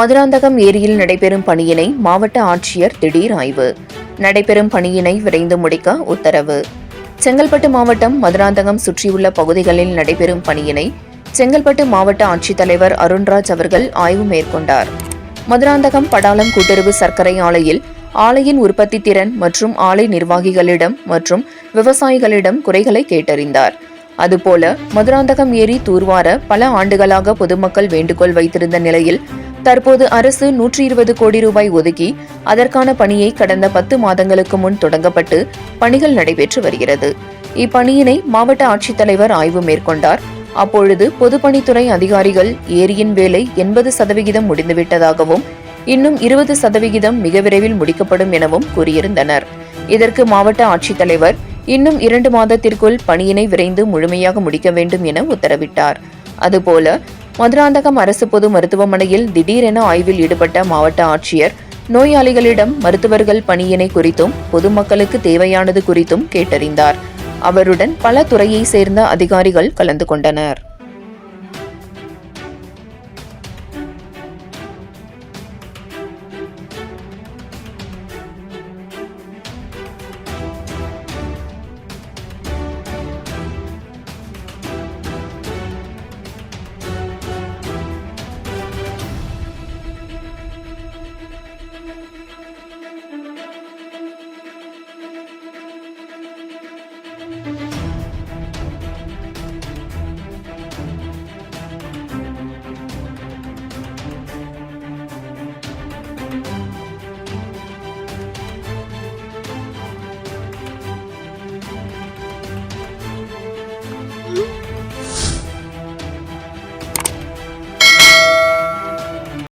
மதுராந்தகம் ஏரியில் நடைபெறும் பணியினை மாவட்ட ஆட்சியர் திடீர் ஆய்வு. நடைபெறும் பணியினை விரைந்து முடிக்க உத்தரவு. செங்கல்பட்டு மாவட்டம் மதுராந்தகம் சுற்றியுள்ள பகுதிகளில் நடைபெறும் பணியினை செங்கல்பட்டு மாவட்ட ஆட்சித்தலைவர் அருண்ராஜ் அவர்கள் ஆய்வு மேற்கொண்டார். மதுராந்தகம் படாலம் கூட்டுறவு சர்க்கரை ஆலையில் ஆலையின் உற்பத்தி திறன் மற்றும் ஆலை நிர்வாகிகளிடம் மற்றும் விவசாயிகளிடம் குறைகளை கேட்டறிந்தார். அதுபோல மதுராந்தகம் ஏரி தூர்வார பல ஆண்டுகளாக பொதுமக்கள் வேண்டுகோள் வைத்திருந்த நிலையில் தற்போது அரசு 120 கோடி ரூபாய் ஒதுக்கி அதற்கான பணியை கடந்த 10 மாதங்களுக்கு முன் தொடங்கப்பட்டு பணிகள் நடைபெற்று வருகிறது. இப்பணியினை மாவட்ட ஆட்சித்தலைவர் ஆய்வு மேற்கொண்டார். அப்பொழுது பொதுப்பணித்துறை அதிகாரிகள் ஏரியின் வேலை 80% முடிந்துவிட்டதாகவும் இன்னும் 20% மிக விரைவில் முடிக்கப்படும் எனவும் கூறியிருந்தனர். இதற்கு மாவட்ட ஆட்சித்தலைவர் இன்னும் 2 மாதத்திற்குள் பணியினை விரைந்து முழுமையாக முடிக்க வேண்டும் என உத்தரவிட்டார். அதுபோல மதுராந்தகம் அரசு பொது மருத்துவமனையில் திடீரென ஆய்வில் ஈடுபட்ட மாவட்ட ஆட்சியர் நோயாளிகளிடம் மருத்துவர்கள் பணியினை குறித்தும் பொதுமக்களுக்கு தேவையானது குறித்தும் கேட்டறிந்தார். அவருடன் பல துறையை சேர்ந்த அதிகாரிகள் கலந்து கொண்டனர்.